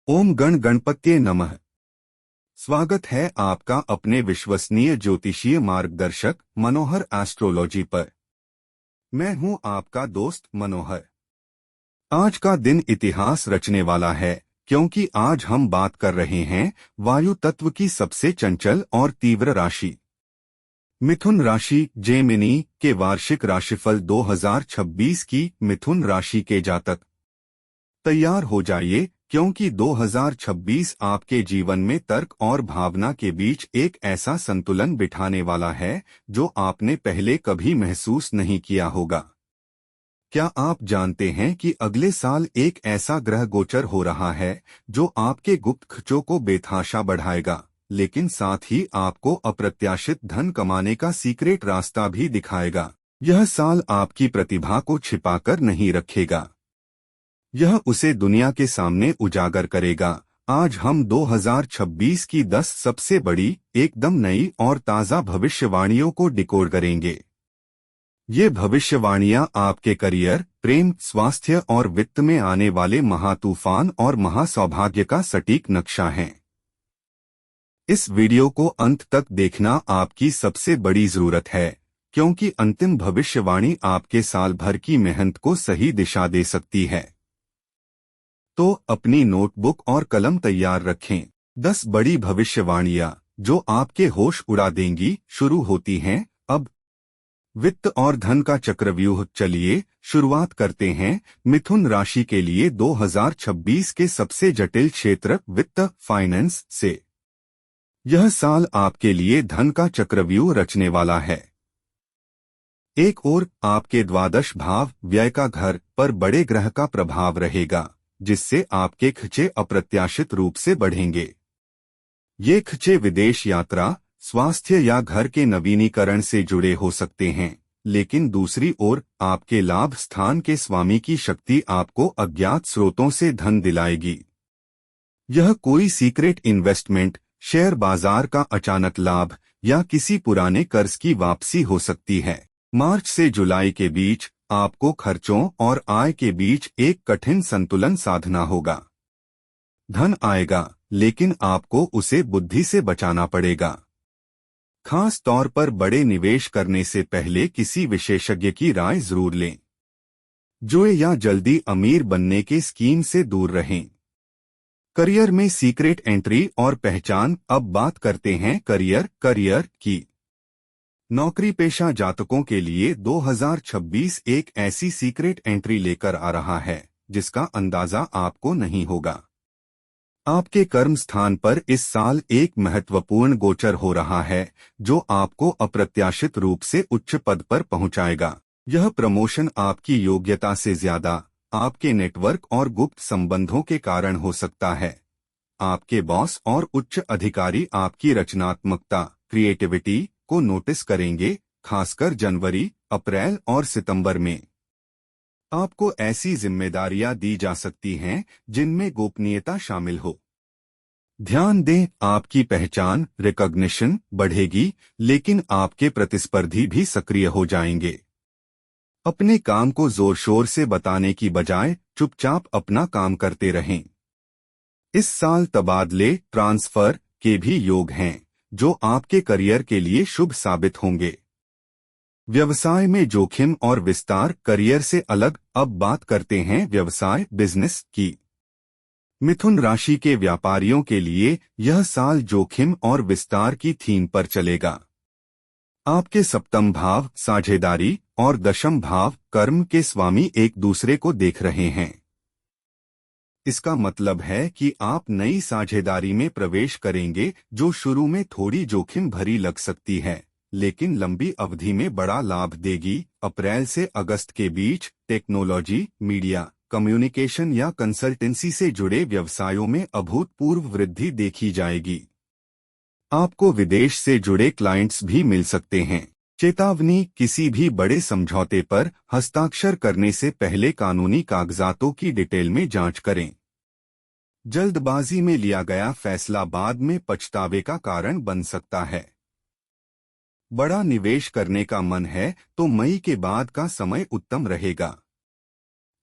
ओम गण गणपत्ये नमः। स्वागत है आपका अपने विश्वसनीय ज्योतिषीय मार्गदर्शक मनोहर एस्ट्रोलॉजी पर। मैं हूं आपका दोस्त मनोहर। आज का दिन इतिहास रचने वाला है, क्योंकि आज हम बात कर रहे हैं वायु तत्व की सबसे चंचल और तीव्र राशि मिथुन राशि जेमिनी के वार्षिक राशिफल 2026 की मिथुन राशि के जातक तैयार हो जाइए, क्योंकि 2026 आपके जीवन में तर्क और भावना के बीच एक ऐसा संतुलन बिठाने वाला है जो आपने पहले कभी महसूस नहीं किया होगा। क्या आप जानते हैं कि अगले साल एक ऐसा ग्रह गोचर हो रहा है जो आपके गुप्त खर्चों को बेतहाशा बढ़ाएगा, लेकिन साथ ही आपको अप्रत्याशित धन कमाने का सीक्रेट रास्ता भी दिखाएगा। यह साल आपकी प्रतिभा को छिपाकर नहीं रखेगा, यह उसे दुनिया के सामने उजागर करेगा। आज हम 2026 की 10 सबसे बड़ी, एकदम नई और ताज़ा भविष्यवाणियों को डिकोड करेंगे। ये भविष्यवाणियां आपके करियर, प्रेम, स्वास्थ्य और वित्त में आने वाले महातूफान और महासौभाग्य का सटीक नक्शा हैं। इस वीडियो को अंत तक देखना आपकी सबसे बड़ी जरूरत है, क्योंकि अंतिम भविष्यवाणी आपके साल भर की मेहनत को सही दिशा दे सकती है। तो अपनी नोटबुक और कलम तैयार रखें। 10 बड़ी भविष्यवाणियां जो आपके होश उड़ा देंगी शुरू होती हैं अब। वित्त और धन का चक्रव्यूह। चलिए शुरुआत करते हैं मिथुन राशि के लिए 2026 के सबसे जटिल क्षेत्र वित्त फाइनेंस से। यह साल आपके लिए धन का चक्रव्यूह रचने वाला है। एक ओर आपके द्वादश भाव व्यय का घर पर बड़े ग्रह का प्रभाव रहेगा, जिससे आपके खर्चे अप्रत्याशित रूप से बढ़ेंगे। ये खर्चे विदेश यात्रा, स्वास्थ्य या घर के नवीनीकरण से जुड़े हो सकते हैं, लेकिन दूसरी ओर आपके लाभ स्थान के स्वामी की शक्ति आपको अज्ञात स्रोतों से धन दिलाएगी। यह कोई सीक्रेट इन्वेस्टमेंट, शेयर बाजार का अचानक लाभ या किसी पुराने कर्ज की वापसी हो सकती है। मार्च से जुलाई के बीच आपको खर्चों और आय के बीच एक कठिन संतुलन साधना होगा। धन आएगा, लेकिन आपको उसे बुद्धि से बचाना पड़ेगा। खास तौर पर बड़े निवेश करने से पहले किसी विशेषज्ञ की राय जरूर लें। जुए या जल्दी अमीर बनने के स्कीम से दूर रहें। करियर में सीक्रेट एंट्री और पहचान। अब बात करते हैं करियर की। नौकरी पेशा जातकों के लिए 2026 एक ऐसी सीक्रेट एंट्री लेकर आ रहा है जिसका अंदाजा आपको नहीं होगा। आपके कर्म स्थान पर इस साल एक महत्वपूर्ण गोचर हो रहा है जो आपको अप्रत्याशित रूप से उच्च पद पर पहुंचाएगा। यह प्रमोशन आपकी योग्यता से ज्यादा आपके नेटवर्क और गुप्त संबंधों के कारण हो सकता है। आपके बॉस और उच्च अधिकारी आपकी रचनात्मकता, क्रिएटिविटी को नोटिस करेंगे, खासकर जनवरी, अप्रैल और सितंबर में। आपको ऐसी जिम्मेदारियां दी जा सकती हैं जिनमें गोपनीयता शामिल हो। ध्यान दें, आपकी पहचान, रिकॉग्निशन बढ़ेगी, लेकिन आपके प्रतिस्पर्धी भी सक्रिय हो जाएंगे। अपने काम को जोर शोर से बताने की बजाय चुपचाप अपना काम करते रहें। इस साल तबादले, ट्रांसफर के भी योग हैं जो आपके करियर के लिए शुभ साबित होंगे। व्यवसाय में जोखिम और विस्तार। करियर से अलग अब बात करते हैं व्यवसाय, बिजनेस की। मिथुन राशि के व्यापारियों के लिए यह साल जोखिम और विस्तार की थीम पर चलेगा। आपके सप्तम भाव साझेदारी और दशम भाव कर्म के स्वामी एक दूसरे को देख रहे हैं। इसका मतलब है कि आप नई साझेदारी में प्रवेश करेंगे जो शुरू में थोड़ी जोखिम भरी लग सकती है, लेकिन लंबी अवधि में बड़ा लाभ देगी। अप्रैल से अगस्त के बीच टेक्नोलॉजी, मीडिया, कम्युनिकेशन या कंसल्टेंसी से जुड़े व्यवसायों में अभूतपूर्व वृद्धि देखी जाएगी। आपको विदेश से जुड़े क्लाइंट्स भी मिल सकते हैं। चेतावनी, किसी भी बड़े समझौते पर हस्ताक्षर करने से पहले कानूनी कागजातों की डिटेल में जांच करें। जल्दबाजी में लिया गया फैसला बाद में पछतावे का कारण बन सकता है। बड़ा निवेश करने का मन है तो मई के बाद का समय उत्तम रहेगा।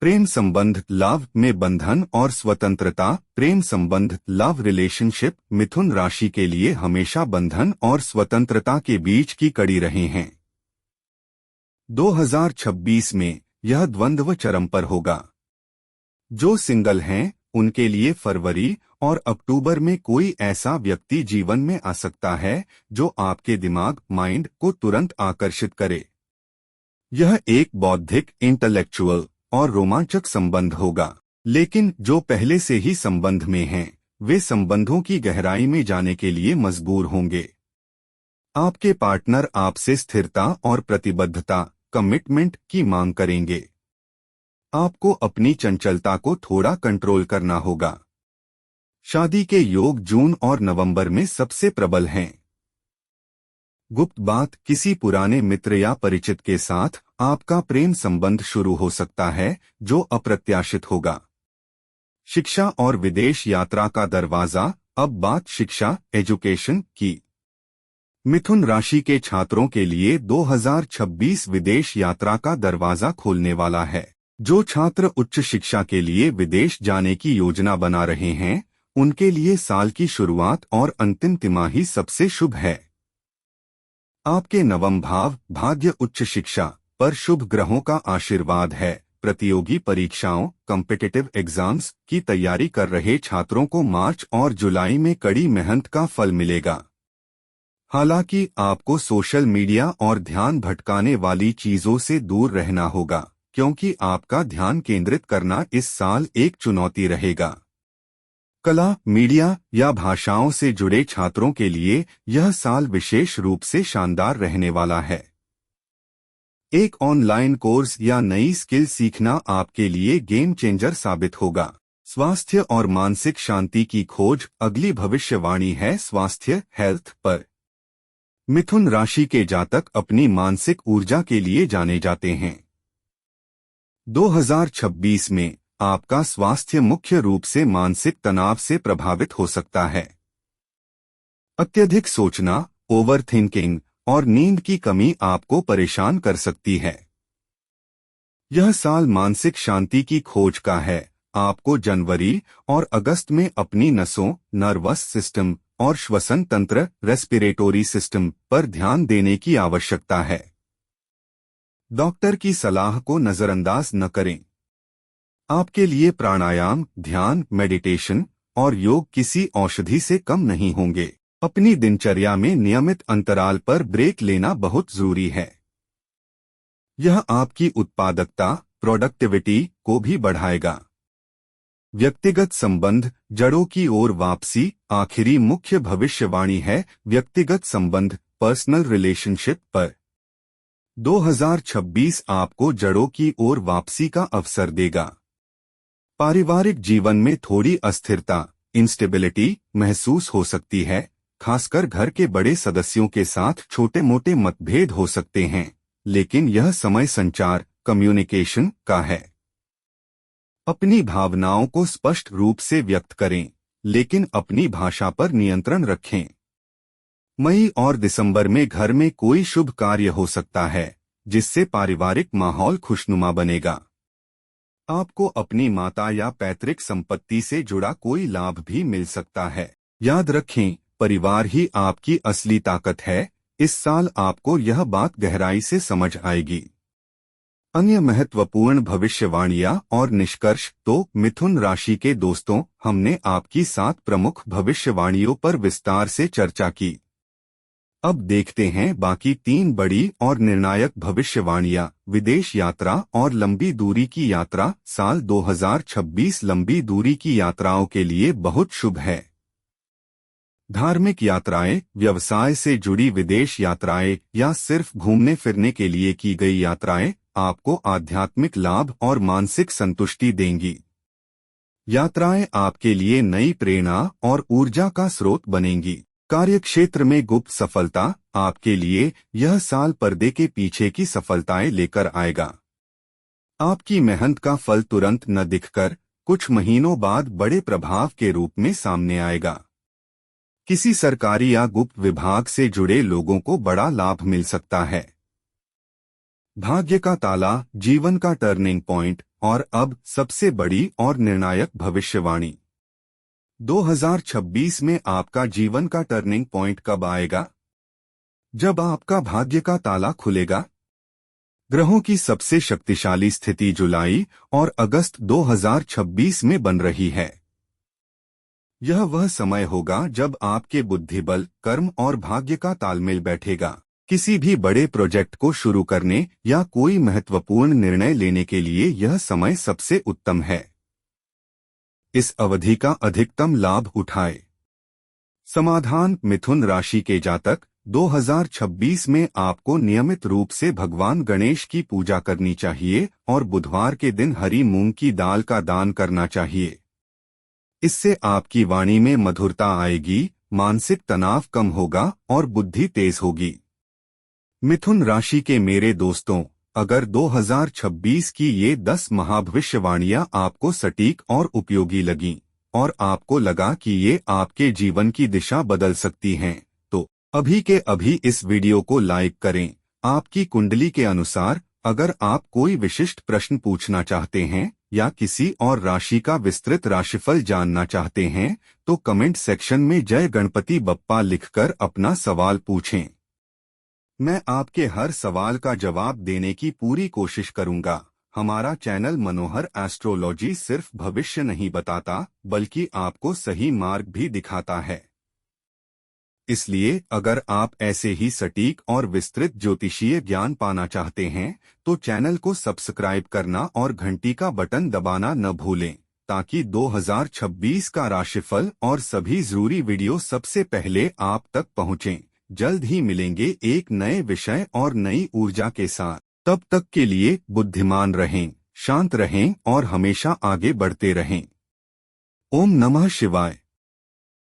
प्रेम संबंध लव में बंधन और स्वतंत्रता। प्रेम संबंध लव रिलेशनशिप मिथुन राशि के लिए हमेशा बंधन और स्वतंत्रता के बीच की कड़ी रहे हैं। 2026 में यह द्वंद्व चरम पर होगा। जो सिंगल हैं उनके लिए फरवरी और अक्टूबर में कोई ऐसा व्यक्ति जीवन में आ सकता है जो आपके दिमाग माइंड को तुरंत आकर्षित करे। यह एक बौद्धिक इंटेलेक्चुअल और रोमांचक संबंध होगा। लेकिन जो पहले से ही संबंध में हैं वे संबंधों की गहराई में जाने के लिए मजबूर होंगे। आपके पार्टनर आपसे स्थिरता और प्रतिबद्धता कमिटमेंट की मांग करेंगे। आपको अपनी चंचलता को थोड़ा कंट्रोल करना होगा। शादी के योग जून और नवंबर में सबसे प्रबल हैं। गुप्त बात किसी पुराने मित्र या परिचित के साथ आपका प्रेम संबंध शुरू हो सकता है जो अप्रत्याशित होगा। शिक्षा और विदेश यात्रा का दरवाजा। अब बात शिक्षा एजुकेशन की। मिथुन राशि के छात्रों के लिए 2026 विदेश यात्रा का दरवाजा खोलने वाला है। जो छात्र उच्च शिक्षा के लिए विदेश जाने की योजना बना रहे हैं उनके लिए साल की शुरुआत और अंतिम तिमाही सबसे शुभ है। आपके नवम भाव भाग्य उच्च शिक्षा पर शुभ ग्रहों का आशीर्वाद है। प्रतियोगी परीक्षाओं कॉम्पिटिटिव एग्जाम्स की तैयारी कर रहे छात्रों को मार्च और जुलाई में कड़ी मेहनत का फल मिलेगा। हालांकि आपको सोशल मीडिया और ध्यान भटकाने वाली चीजों से दूर रहना होगा क्योंकि आपका ध्यान केंद्रित करना इस साल एक चुनौती रहेगा। कला मीडिया या भाषाओं से जुड़े छात्रों के लिए यह साल विशेष रूप से शानदार रहने वाला है। एक ऑनलाइन कोर्स या नई स्किल सीखना आपके लिए गेम चेंजर साबित होगा। स्वास्थ्य और मानसिक शांति की खोज अगली भविष्यवाणी है स्वास्थ्य हेल्थ पर। मिथुन राशि के जातक अपनी मानसिक ऊर्जा के लिए जाने जाते हैं। 2026 में आपका स्वास्थ्य मुख्य रूप से मानसिक तनाव से प्रभावित हो सकता है। अत्यधिक सोचना ओवरथिंकिंग और नींद की कमी आपको परेशान कर सकती है। यह साल मानसिक शांति की खोज का है। आपको जनवरी और अगस्त में अपनी नसों नर्वस सिस्टम और श्वसन तंत्र रेस्पिरेटरी सिस्टम पर ध्यान देने की आवश्यकता है। डॉक्टर की सलाह को नजरअंदाज न करें। आपके लिए प्राणायाम ध्यान मेडिटेशन और योग किसी औषधि से कम नहीं होंगे। अपनी दिनचर्या में नियमित अंतराल पर ब्रेक लेना बहुत जरूरी है। यह आपकी उत्पादकता प्रोडक्टिविटी को भी बढ़ाएगा। व्यक्तिगत संबंध जड़ों की ओर वापसी आखिरी मुख्य भविष्यवाणी है व्यक्तिगत संबंध पर्सनल रिलेशनशिप पर। 2026 आपको जड़ों की ओर वापसी का अवसर देगा। पारिवारिक जीवन में थोड़ी अस्थिरता इंस्टेबिलिटी महसूस हो सकती है। खासकर घर के बड़े सदस्यों के साथ छोटे मोटे मतभेद हो सकते हैं, लेकिन यह समय संचार कम्युनिकेशन का है। अपनी भावनाओं को स्पष्ट रूप से व्यक्त करें, लेकिन अपनी भाषा पर नियंत्रण रखें। मई और दिसंबर में घर में कोई शुभ कार्य हो सकता है जिससे पारिवारिक माहौल खुशनुमा बनेगा। आपको अपनी माता या पैतृक संपत्ति से जुड़ा कोई लाभ भी मिल सकता है। याद रखें, परिवार ही आपकी असली ताकत है। इस साल आपको यह बात गहराई से समझ आएगी। अन्य महत्वपूर्ण भविष्यवाणियां और निष्कर्ष। तो मिथुन राशि के दोस्तों, हमने आपकी 7 प्रमुख भविष्यवाणियों पर विस्तार से चर्चा की। अब देखते हैं बाकी 3 बड़ी और निर्णायक भविष्यवाणियां। विदेश यात्रा और लंबी दूरी की यात्रा। साल 2026 लंबी दूरी की यात्राओं के लिए बहुत शुभ है। धार्मिक यात्राएं, व्यवसाय से जुड़ी विदेश यात्राएं या सिर्फ घूमने फिरने के लिए की गई यात्राएं आपको आध्यात्मिक लाभ और मानसिक संतुष्टि देंगी। यात्राएं आपके लिए नई प्रेरणा और ऊर्जा का स्रोत बनेंगी। कार्यक्षेत्र में गुप्त सफलता आपके लिए यह साल पर्दे के पीछे की सफलताएं लेकर आएगा। आपकी मेहनत का फल तुरंत न दिखकर कुछ महीनों बाद बड़े प्रभाव के रूप में सामने आएगा। किसी सरकारी या गुप्त विभाग से जुड़े लोगों को बड़ा लाभ मिल सकता है। भाग्य का ताला, जीवन का टर्निंग पॉइंट और अब सबसे बड़ी और निर्णायक भविष्यवाणी। 2026 में आपका जीवन का टर्निंग पॉइंट कब आएगा? जब आपका भाग्य का ताला खुलेगा। ग्रहों की सबसे शक्तिशाली स्थिति जुलाई और अगस्त 2026 में बन रही है। यह वह समय होगा जब आपके बुद्धिबल, कर्म और भाग्य का तालमेल बैठेगा। किसी भी बड़े प्रोजेक्ट को शुरू करने या कोई महत्वपूर्ण निर्णय लेने के लिए यह समय सबसे उत्तम है। इस अवधि का अधिकतम लाभ उठाएं। समाधान: मिथुन राशि के जातक, 2026 में आपको नियमित रूप से भगवान गणेश की पूजा करनी चाहिए और बुधवार के दिन हरी मूंग की दाल का दान करना चाहिए। इससे आपकी वाणी में मधुरता आएगी, मानसिक तनाव कम होगा और बुद्धि तेज होगी। मिथुन राशि के मेरे दोस्तों, अगर 2026 की ये 10 महाभविष्यवाणियां आपको सटीक और उपयोगी लगीं और आपको लगा कि ये आपके जीवन की दिशा बदल सकती हैं, तो अभी के अभी इस वीडियो को लाइक करें। आपकी कुंडली के अनुसार अगर आप कोई विशिष्ट प्रश्न पूछना चाहते हैं या किसी और राशि का विस्तृत राशिफल जानना चाहते हैं, तो कमेंट सेक्शन में जय गणपति बप्पा लिखकर अपना सवाल पूछें। मैं आपके हर सवाल का जवाब देने की पूरी कोशिश करूंगा। हमारा चैनल मनोहर एस्ट्रोलॉजी सिर्फ भविष्य नहीं बताता, बल्कि आपको सही मार्ग भी दिखाता है। इसलिए अगर आप ऐसे ही सटीक और विस्तृत ज्योतिषीय ज्ञान पाना चाहते हैं, तो चैनल को सब्सक्राइब करना और घंटी का बटन दबाना न भूलें, ताकि 2026 का राशिफल और सभी जरूरी वीडियो सबसे पहले आप तक पहुंचें। जल्द ही मिलेंगे एक नए विषय और नई ऊर्जा के साथ। तब तक के लिए बुद्धिमान रहें, शांत रहें और हमेशा आगे बढ़ते रहें। ओम नमः शिवाय।